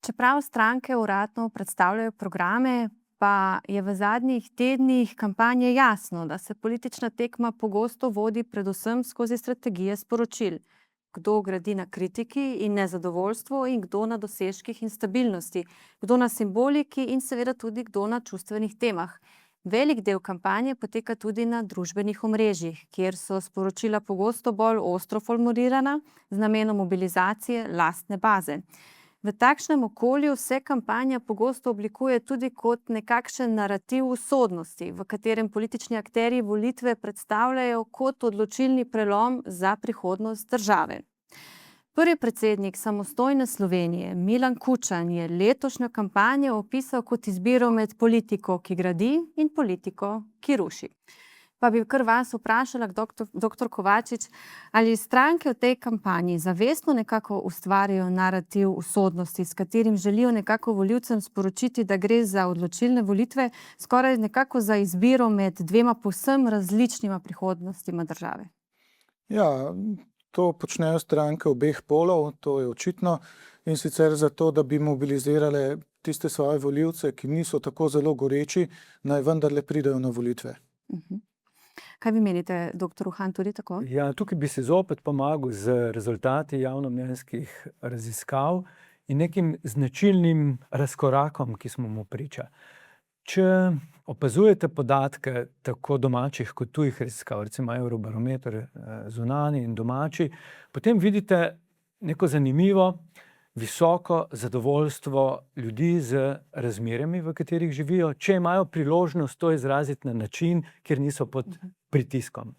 Čeprav stranke uradno predstavljajo programe, pa je v zadnjih tednih kampanje jasno, da se politična tekma pogosto vodi predvsem skozi strategije sporočil. Kdo gradi na kritiki in nezadovoljstvu in kdo na dosežkih in stabilnosti, kdo na simboliki in seveda tudi kdo na čustvenih temah. Velik del kampanje poteka tudi na družbenih omrežjih, kjer so sporočila pogosto bolj ostro formulirana z namenom mobilizacije lastne baze. V takšnem okolju se kampanja pogosto oblikuje tudi kot nekakšen narativ usodnosti, v katerem politični akterji volitve predstavljajo kot odločilni prelom za prihodnost države. Prvi predsednik samostojne Slovenije, Milan Kučan, je letošnjo kampanjo opisal kot izbiro med politiko, ki gradi, in politiko, ki ruši. Pa bi kar vas vprašala, doktor Kovačič, ali stranke v tej kampanji zavestno nekako ustvarjajo narativ usodnosti, s katerim želijo nekako volivcem sporočiti, da gre za odločilne volitve, skoraj nekako za izbiro med dvema povsem različnima prihodnostima države? Ja, to počnejo stranke obeh polov, to je očitno, in sicer zato, da bi mobilizirale tiste svoje volivce, ki niso tako zelo goreči, naj vendarle pridejo na volitve. Kaj vi menite, doktor Uhan, tudi tako? Ja, tukaj bi se zopet pomagal z rezultati javnomnenjskih raziskav in nekim značilnim razkorakom, ki smo mu priča. Če opazujete podatke tako domačih kot tujih raziskav, recimo Eurobarometer, zunanji in domači, potem vidite neko zanimivo, visoko zadovoljstvo ljudi z razmerami, v katerih živijo, če imajo priložnost to izraziti na način, kjer niso pod pritiskom.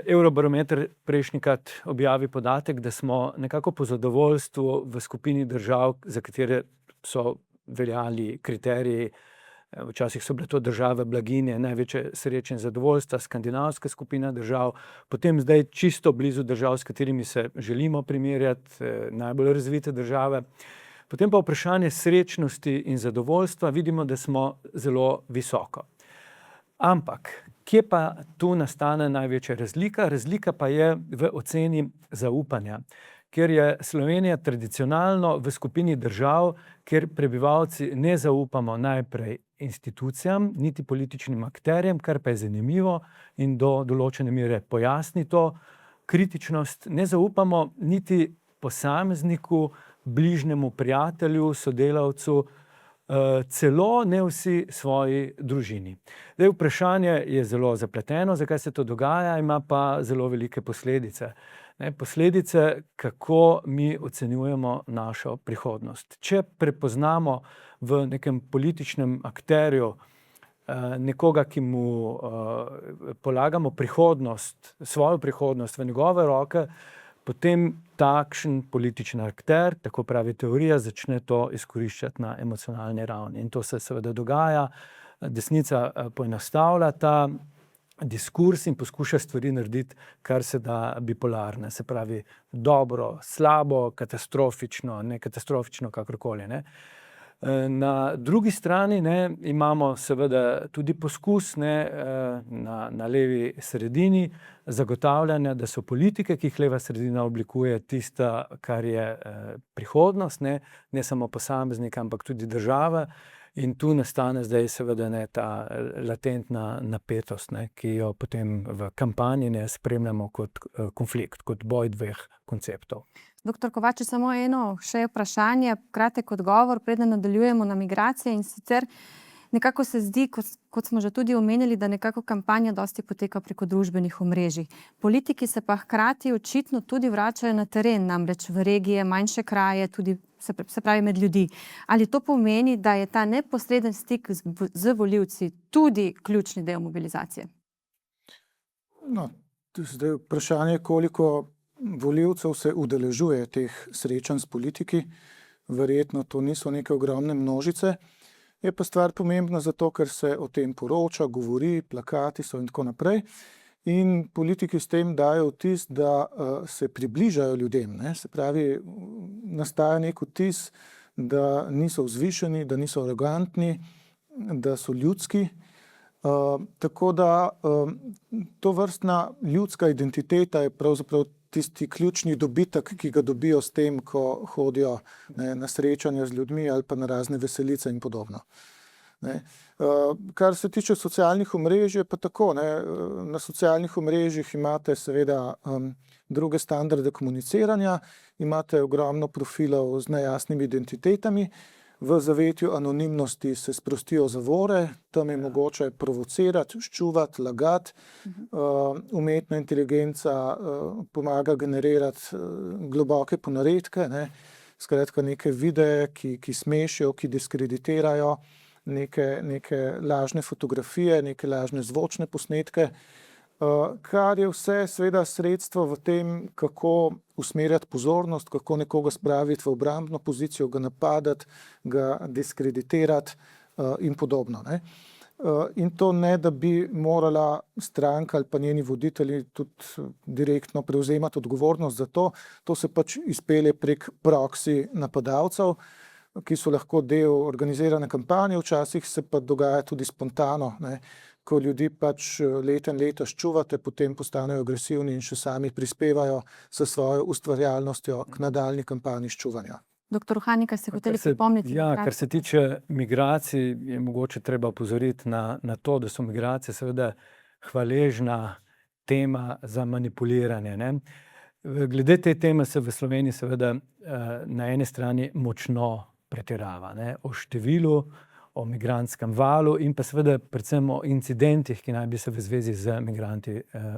Eurobarometer prejšnjikrat objavi podatek, da smo nekako po zadovoljstvu v skupini držav, za katere so veljali kriteriji, včasih so bile to države blaginje, največje sreče in zadovoljstva, skandinavska skupina držav, potem zdaj čisto blizu držav, s katerimi se želimo primerjati, najbolj razvite države. Potem pa vprašanje srečnosti in zadovoljstva, vidimo, da smo zelo visoko. Ampak, kje pa tu nastane največja razlika? Razlika pa je v oceni zaupanja, ker je Slovenija tradicionalno v skupini držav, kjer prebivalci ne zaupamo najprej institucijam, niti političnim akterjem, kar pa je zanimivo in do določene mere pojasni to kritičnost. Ne zaupamo niti posamezniku, bližnjemu prijatelju, sodelavcu, celo ne vsi svoji družini. Zdaj, vprašanje je zelo zapleteno, zakaj se to dogaja, ima pa zelo velike posledice. Posledice, kako mi ocenjujemo našo prihodnost. Če prepoznamo v nekem političnem akterju nekoga, ki mu polagamo prihodnost, svojo prihodnost v njegove roke, potem takšen politični akter, tako pravi teorija, začne to izkoriščati na emocionalni ravni. In to se seveda dogaja. Desnica poenostavlja ta diskurs in poskuša stvari narediti, kar se da bipolarne. Se pravi, dobro, slabo, katastrofično, ne katastrofično, kakorkoli. Na drugi strani imamo seveda tudi poskus na levi sredini zagotavljanja, da so politike, ki jih leva sredina oblikuje, tista, kar je prihodnost, ne samo posameznik, ampak tudi država. In tu nastane zdaj seveda ta latentna napetost, ki jo potem v kampanji spremljamo kot konflikt, kot boj dveh konceptov. Doktor Kovačič, samo eno še vprašanje, kratek odgovor, preden nadaljujemo na migracije, in sicer nekako se zdi, kot smo že tudi omenili, da nekako kampanja dosti poteka preko družbenih omrežij. Politiki se pa hkrati očitno tudi vračajo na teren, namreč v regije, manjše kraje, tudi se pravi med ljudi. Ali to pomeni, da je ta neposreden stik z volivci tudi ključni del mobilizacije? No, zdaj vprašanje, koliko volivcev se udeležuje teh srečanj s politiki. Verjetno to niso neke ogromne množice. Je pa stvar pomembna zato, ker se o tem poroča, govori, plakati so in tako naprej. In politiki s tem dajo vtis, da se približajo ljudem. Se pravi, nastaja nek vtis, da niso vzvišeni, da niso arogantni, da so ljudski. Tako da to vrstna ljudska identiteta je pravzaprav tisti ključni dobitek, ki ga dobijo s tem, ko hodijo na srečanja z ljudmi ali pa na razne veselice in podobno. Kar se tiče socialnih omrežij, pa tako. Na socialnih omrežjih imate seveda druge standarde komuniciranja, imate ogromno profilov z nejasnimi identitetami, v zavetju anonimnosti se sprostijo zavore, tam je mogoče provocirati, ščuvati, lagati. Umetna inteligenca pomaga generirati globoke ponaredke, skratka neke videe, ki smešijo, ki diskreditirajo, neke lažne fotografije, neke lažne zvočne posnetke, kar je vse seveda sredstvo v tem, kako usmerjati pozornost, kako nekoga spraviti v obrambno pozicijo, ga napadati, ga diskreditirati in podobno. In to ne, da bi morala stranka ali pa njeni voditelji tudi direktno prevzemati odgovornost za to, to se pač izpelje prek proxy napadalcev, ki so lahko del organizirane kampanje, včasih se pa dogaja tudi spontano, ko ljudi pač leta in leta ščuvate, potem postanejo agresivni in še sami prispevajo s svojo ustvarjalnostjo k nadaljnji kampanji ščuvanja. Doktor Uhanika, ste hoteli pripomniti? Ja, kar se tiče migracij, je mogoče treba opozoriti na to, da so migracije seveda hvaležna tema za manipuliranje. Glede te teme se v Sloveniji seveda na eni strani močno pretirava. O številu, o migrantskem valu in pa seveda predvsem o incidentih, ki naj bi se v zvezi z migranti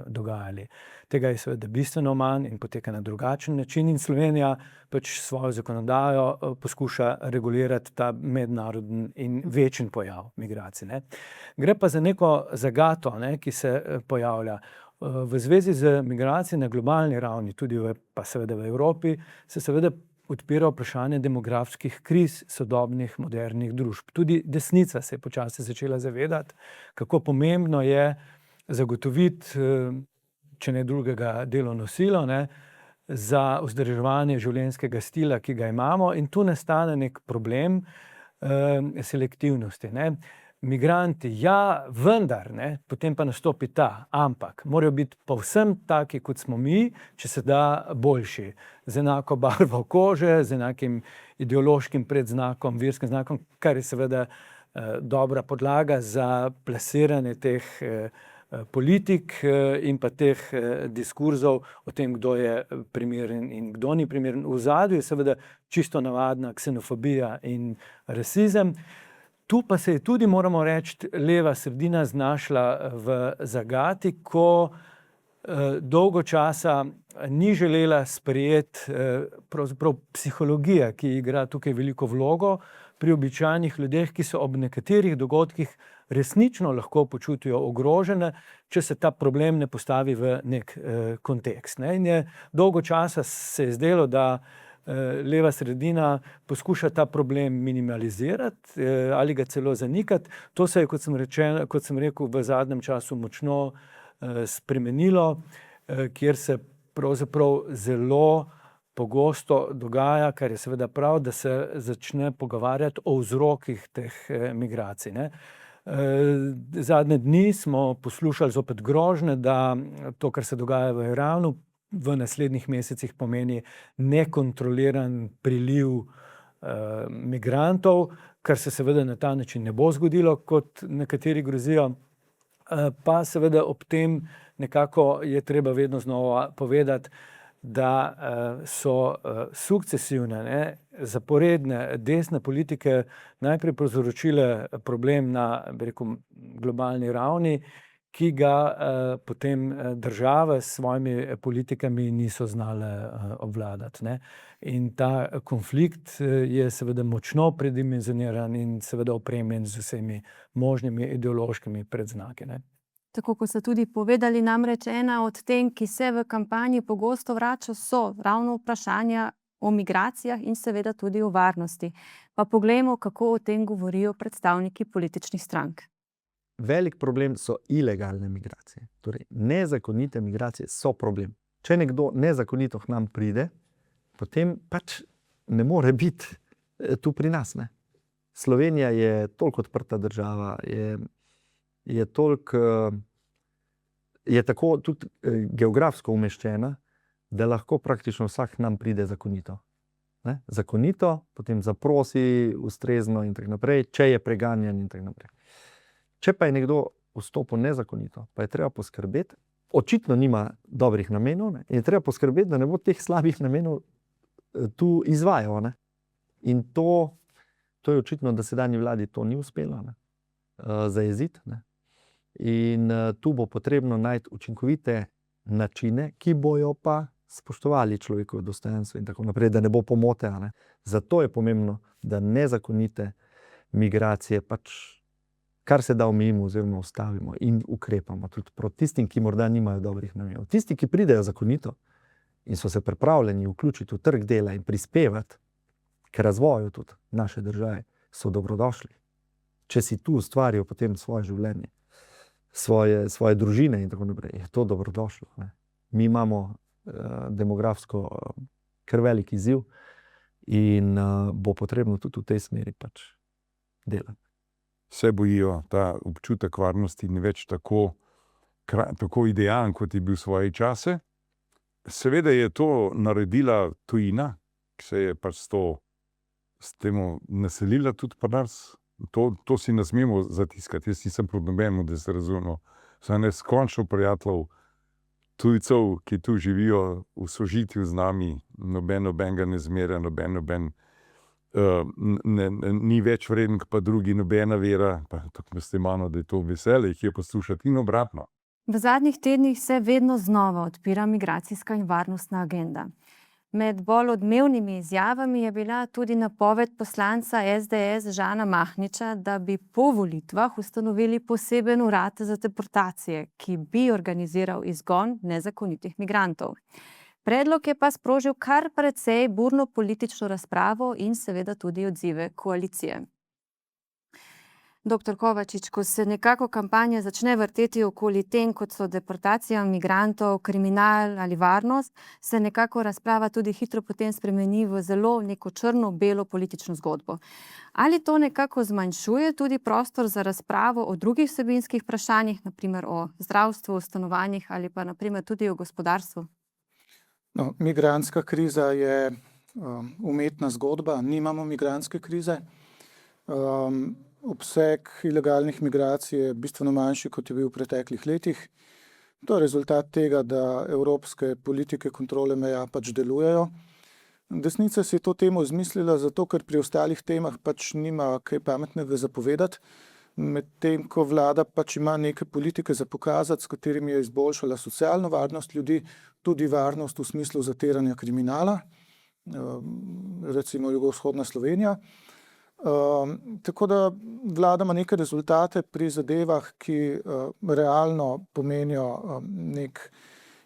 dogajali. Tega je seveda bistveno manj in poteka na drugačen način in Slovenija pač svojo zakonodajo poskuša regulirati ta mednarodni in večen pojav migracij. Gre pa za neko zagato, ki se pojavlja. V zvezi z migracijami na globalni ravni, tudi pa seveda v Evropi, se seveda odpira vprašanje demografskih kriz sodobnih modernih družb. Tudi desnica se je počasi začela zavedati, kako pomembno je zagotoviti, če ne drugega, delovno silo, za vzdrževanje življenjskega stila, ki ga imamo, in tu nastane nek problem selektivnosti. Migranti, ja, vendar, potem pa nastopi ampak morajo biti povsem taki, kot smo mi, če se da boljši, z enako barvo kože, z enakim ideološkim predznakom, verskim znakom, kar je seveda dobra podlaga za plasiranje teh politik in pa teh diskurzov o tem, kdo je primeren in kdo ni primeren. V ozadju je seveda čisto navadna ksenofobija in rasizem. Tu pa se je tudi, moramo reči, leva sredina znašla v zagati, ko dolgo časa ni želela sprejeti pravzaprav psihologija, ki igra tukaj veliko vlogo pri običajnih ljudeh, ki so ob nekaterih dogodkih resnično lahko počutijo ogrožene, če se ta problem ne postavi v nek kontekst. In je dolgo časa se je zdelo, da leva sredina poskuša ta problem minimalizirati ali ga celo zanikati. To se je, kot sem rekel, v zadnjem času močno spremenilo, kjer se pravzaprav zelo pogosto dogaja, kar je seveda prav, da se začne pogovarjati o vzrokih teh migracij. Zadnje dni smo poslušali zopet grožnje, da to, kar se dogaja v Iranu, v naslednjih mesecih pomeni nekontroliran priliv migrantov, kar se seveda na ta način ne bo zgodilo, kot nekateri grozijo. Pa seveda ob tem nekako je treba vedno znova povedati, da so sukcesivne, zaporedne desne politike najprej povzročile problem na, bi rekel, globalni ravni, ki ga potem države s svojimi politikami niso znale obvladati. In ta konflikt je seveda močno predimenzioniran in seveda opremljen z vsemi možnimi ideološkimi predznaki. Tako kot ste tudi povedali, namreč ena od tem, ki se v kampanji pogosto vrača, so ravno vprašanja o migracijah in seveda tudi o varnosti. Pa poglejmo, kako o tem govorijo predstavniki političnih strank. Velik problem so ilegalne migracije. Torej, nezakonite migracije so problem. Če nekdo nezakonito k nam pride, potem pač ne more biti tu pri nas. Slovenija je toliko odprta država, je toliko, je tako tudi geografsko umeščena, da lahko praktično vsak nam pride zakonito. Ne? Zakonito, potem zaprosi ustrezno in tako naprej, če je preganjan in tako naprej. Če pa je nekdo vstopil nezakonito, pa je treba poskrbeti, očitno nima dobrih namenov, ne? In je treba poskrbeti, da ne bo teh slabih namenov tu izvajal. Ne? In to je očitno, da sedanji vladi to ni uspelo zajeziti. Ne? In tu bo potrebno najti učinkovite načine, ki bojo pa spoštovali človekovo dostojanstvo in tako naprej, da ne bo pomote. Ne? Zato je pomembno, da nezakonite migracije pač kar se da omejimo oziroma ustavimo in ukrepamo tudi proti tistim, ki morda nimajo dobrih namenov. Tisti, ki pridejo zakonito in so se pripravljeni vključiti v trg dela in prispevati k razvoju tudi naše države, so dobrodošli. Če si tu ustvarijo potem svoje življenje, svoje družine in tako naprej, je to dobrodošlo. Ne? Mi imamo demografsko kar velik izziv in bo potrebno tudi v tej smeri pač delati. Se bojijo, ta občutek varnosti ni več tako idealen, kot je bil v svoje čase. Seveda je to naredila tujina, ki se je pač s tem naselila tudi pri nas. To si ne smemo zatiskati. Jaz nisem proti nobenemu, da se razumemo. Sem neskončno prijateljev tujcev, ki tu živijo v sožitju z nami, nobenega ne zmerja, noben ni več vreden, pa drugi, nobena vera, pa tako muslimano, da je to veselje, ki jo poslušati in obratno. V zadnjih tednih se vedno znova odpira migracijska in varnostna agenda. Med bolj odmevnimi izjavami je bila tudi napoved poslanca SDS Žana Mahniča, da bi po volitvah ustanovili poseben urad za deportacije, ki bi organiziral izgon nezakonitih migrantov. Predlog je pa sprožil kar precej burno politično razpravo in seveda tudi odzive koalicije. Doktor Kovačič, ko se nekako kampanja začne vrteti okoli tem, kot so deportacija migrantov, kriminal ali varnost, se nekako razprava tudi hitro potem spremeni v zelo neko črno-belo politično zgodbo. Ali to nekako zmanjšuje tudi prostor za razpravo o drugih vsebinskih vprašanjih, naprimer o zdravstvu, o stanovanjih ali pa naprimer tudi o gospodarstvu? No, migrantska kriza je umetna zgodba, nimamo migrantske krize. Obseg ilegalnih migracij je bistveno manjši, kot je bil v preteklih letih. To je rezultat tega, da evropske politike kontrole meja pač delujejo. Desnica si je to temo izmislila zato, ker pri ostalih temah pač nima kaj pametnega zapovedati, medtem ko vlada pač ima neke politike za pokazati, s katerimi je izboljšala socialno varnost ljudi, tudi varnost v smislu zatiranja kriminala, recimo jugovzhodna Slovenija. Tako da vlada ima neke rezultate pri zadevah, ki realno pomenijo nek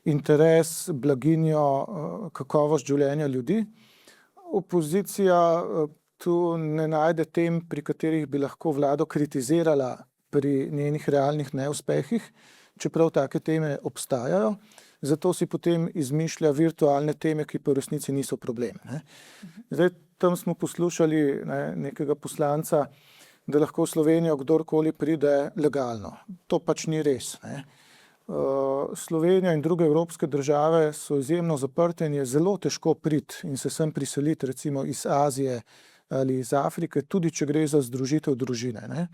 interes, blaginjo, kakovost življenja ljudi. Opozicija tu ne najde tem, pri katerih bi lahko vlado kritizirala pri njenih realnih neuspehih, čeprav take teme obstajajo. Zato si potem izmišlja virtualne teme, ki pa v resnici niso problem. Zdaj, tam smo poslušali nekega poslanca, da lahko v Slovenijo kdorkoli pride legalno. To pač ni res. Slovenija in druge evropske države so izjemno zaprte in je zelo težko priti in se sem priseliti, recimo iz Azije ali iz Afrike, tudi če gre za združitev družine.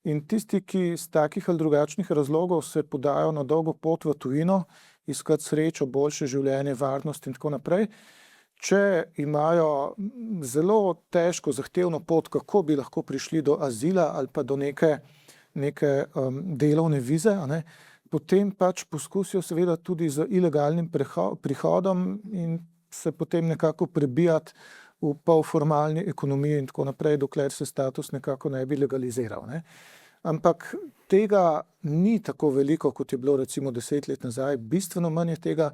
In tisti, ki iz takih ali drugačnih razlogov se podajo na dolgo pot v tujino, iskati srečo, boljše življenje, varnost in tako naprej, če imajo zelo težko, zahtevno pot, kako bi lahko prišli do azila ali pa do neke delovne vize, potem pač poskusijo seveda tudi z ilegalnim prihodom in se potem nekako prebijati v polformalni ekonomiji in tako naprej, dokler se status nekako ne bi legaliziral. Ampak tega ni tako veliko, kot je bilo recimo 10 let nazaj. Bistveno manj tega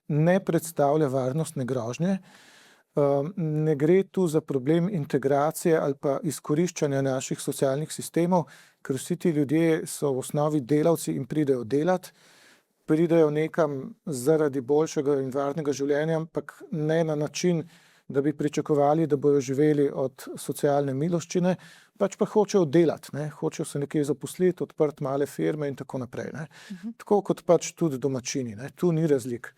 ne predstavlja varnostne grožnje. Ne gre tu za problem integracije ali pa izkoriščanja naših socialnih sistemov, ker vsi ti ljudje so v osnovi delavci in pridejo delati, pridejo nekam zaradi boljšega in varnega življenja, ampak ne na način, da bi pričakovali, da bojo živeli od socialne miloščine, pač pa hočejo delati, hočejo se nekje zaposliti, odprti male firme in tako naprej. Tako kot pač tudi domačini, tu ni razlik.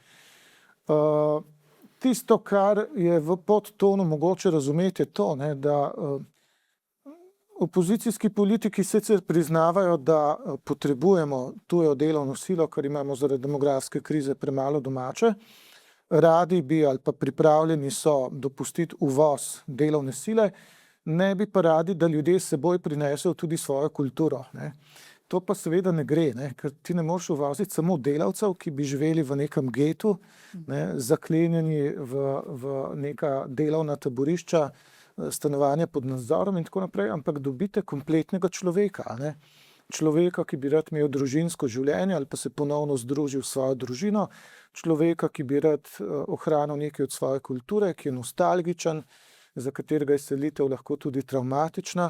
Tisto, kar je v podtonu mogoče razumeti, je to, ne, da opozicijski politiki sicer priznavajo, da potrebujemo tujo delovno silo, ker imamo zaradi demografske krize premalo domače. Radi bi ali pa pripravljeni so dopustiti uvoz delovne sile, ne bi pa radi, da ljudje s seboj prinesejo tudi svojo kulturo. Ne. To pa seveda ne gre, ne, ker ti ne moreš uvoziti samo delavcev, ki bi živeli v nekem getu, ne, zaklenjeni v neka delovna taborišča, stanovanja pod nadzorom in tako naprej, ampak dobite kompletnega človeka, ne. Človeka, ki bi rad imel družinsko življenje ali pa se ponovno združil s svojo družino, človeka, ki bi rad ohranil nekaj od svoje kulture, ki je nostalgičen, za katerega je selitev lahko tudi travmatična,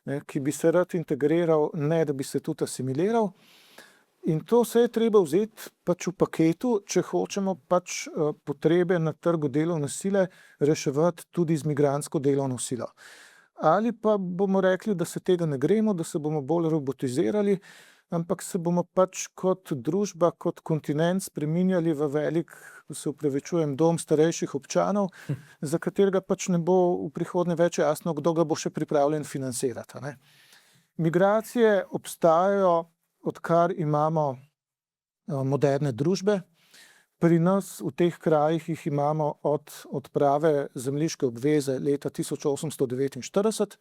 ne, ki bi se rad integriral, ne da bi se tudi asimiliral. In to vse je treba vzeti pač v paketu, če hočemo pač potrebe na trgu delovne sile reševati tudi z migrantsko delovno silo. Ali pa bomo rekli, da se tega ne gremo, da se bomo bolj robotizirali, ampak se bomo pač kot družba, kot kontinent spreminjali v velik, se upravičujem, dom starejših občanov, za katerega pač ne bo v prihodnje več jasno, kdo ga bo še pripravljen financirati, ne. Migracije obstajajo, odkar imamo moderne družbe. Pri nas v teh krajih jih imamo od odprave zemljiške obveze leta 1849.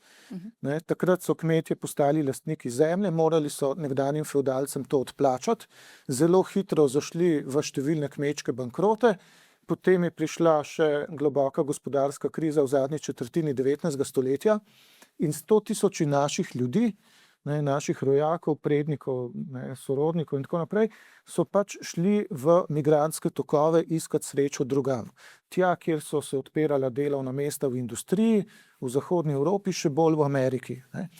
Ne, takrat so kmetje postali lastniki zemlje, morali so nekdanjim fevdalcem to odplačati, zelo hitro zašli v številne kmečke bankrote, potem je prišla še globoka gospodarska kriza v zadnji četrtini 19. stoletja in 100.000 naših ljudi, ne, naših rojakov, prednikov, ne, sorodnikov in tako naprej, so pač šli v migrantske tokove iskat srečo drugam. Tja, kjer so se odpirala delovna mesta v industriji, v zahodni Evropi, še bolj v Ameriki. Ne.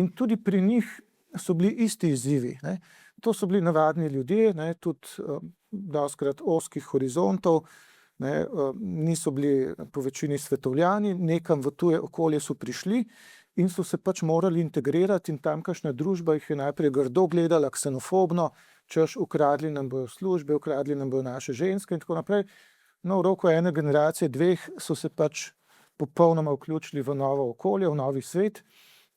In tudi pri njih so bili isti izzivi. Ne. To so bili navadni ljudje, ne, tudi dostikrat ozkih horizontov, ne, niso bili po večini svetovljani, nekam v tuje okolje so prišli in so se pač morali integrirati in tamkajšnja družba jih je najprej grdo gledala, ksenofobno, češ ukradli nam bojo službe, ukradli nam bojo naše ženske in tako naprej. No, v roku ene generacije, dveh so se pač popolnoma vključili v novo okolje, v novi svet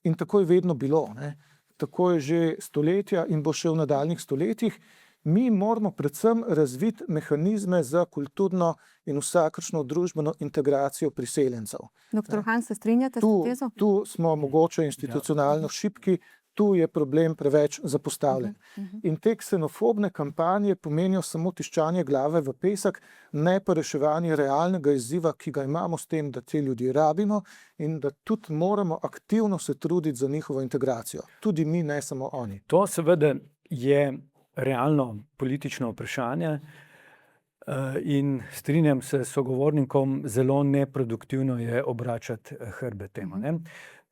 in tako je vedno bilo, ne. Tako je že stoletja in bo še v nadaljnjih stoletjih. Mi moramo predvsem razviti mehanizme za kulturno in vsakršno družbeno integracijo priseljencev. Doktor Han, se strinjate s to tezo? Tu smo mogoče institucionalno šibki, tu je problem preveč zapostavljen. In te ksenofobne kampanje pomenijo samo tiščanje glave v pesek, ne pa reševanje realnega izziva, ki ga imamo s tem, da te ljudi rabimo in da tudi moramo aktivno se truditi za njihovo integracijo. Tudi mi, ne samo oni. To seveda je realno politično vprašanje in strinjam se s sogovornikom, zelo neproduktivno je obračati hrbet temu, ne.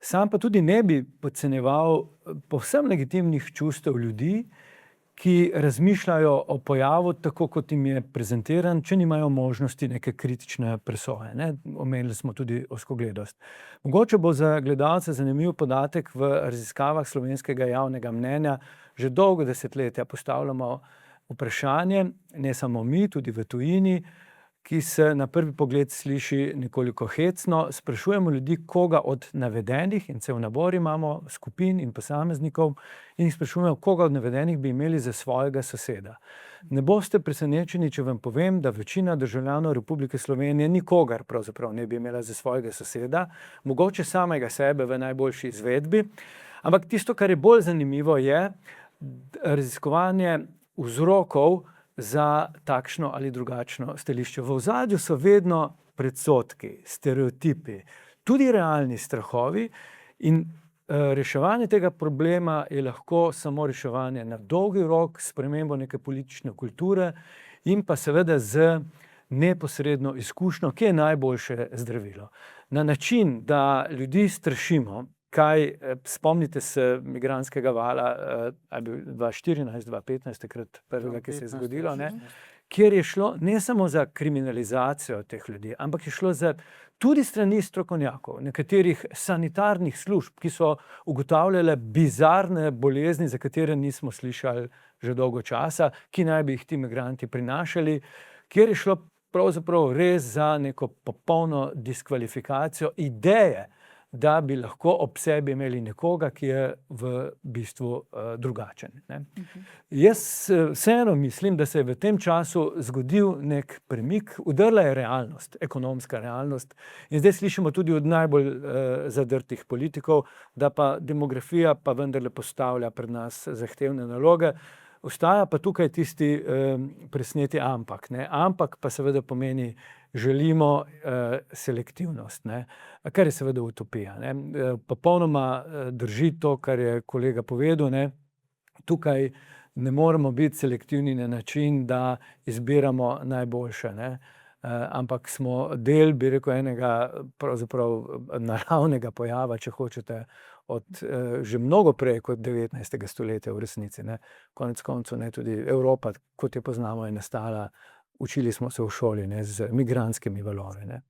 Sam pa tudi ne bi podcenjeval povsem legitimnih čustev ljudi, ki razmišljajo o pojavu tako, kot jim je prezentiran, če nimajo možnosti neke kritične presoje, ne. Omenili smo tudi ozkogledost. Mogoče bo za gledalce zanimiv podatek v raziskavah slovenskega javnega mnenja. Že dolgo desetletja postavljamo vprašanje, ne samo mi, tudi v tujini, ki se na prvi pogled sliši nekoliko hecno. Sprašujemo ljudi, koga od navedenih, in cel nabor imamo skupin in posameznikov, in jih sprašujemo, koga od navedenih bi imeli za svojega soseda. Ne boste presenečeni, če vam povem, da večina državljanov Republike Slovenije nikogar pravzaprav ne bi imela za svojega soseda, mogoče samega sebe v najboljši izvedbi. Ampak tisto, kar je bolj zanimivo, je raziskovanje vzrokov za takšno ali drugačno stališče. V ozadju so vedno predsodki, stereotipi, tudi realni strahovi in reševanje tega problema je lahko samo reševanje na dolgi rok, s spremembo neke politične kulture in pa seveda z neposredno izkušnjo, ki je najboljše zdravilo. Na način, da ljudi strašimo, spomnite se migrantskega vala, 2014, 2015, takrat prvega, ki se je zgodilo, ne, kjer je šlo ne samo za kriminalizacijo teh ljudi, ampak je šlo za tudi strani strokovnjakov, nekaterih sanitarnih služb, ki so ugotavljale bizarne bolezni, za katere nismo slišali že dolgo časa, ki naj bi jih ti migranti prinašali, kjer je šlo pravzaprav res za neko popolno diskvalifikacijo ideje, da bi lahko ob sebi imeli nekoga, ki je v bistvu drugačen. Ne. Jaz vseeno mislim, da se je v tem času zgodil nek premik, udrla je realnost, ekonomska realnost, in zdaj slišimo tudi od najbolj zadrtih politikov, da pa demografija pa vendarle postavlja pred nas zahtevne naloge. Ostaja pa tukaj tisti presneti ampak. Ne. Ampak pa seveda pomeni, želimo selektivnost, ne, kar je seveda utopija. Ne. Popolnoma drži to, kar je kolega povedal, ne. Tukaj ne moremo biti selektivni na način, da izbiramo najboljše, ne. Ampak smo del, bi rekel, enega pravzaprav naravnega pojava, če hočete, od že mnogo prej kot 19. stoletja v resnici. Ne. Konec koncev, ne, tudi Evropa, kot jo poznamo, je nastala, učili smo se v šoli, ne, z migrantskimi valovi, ne.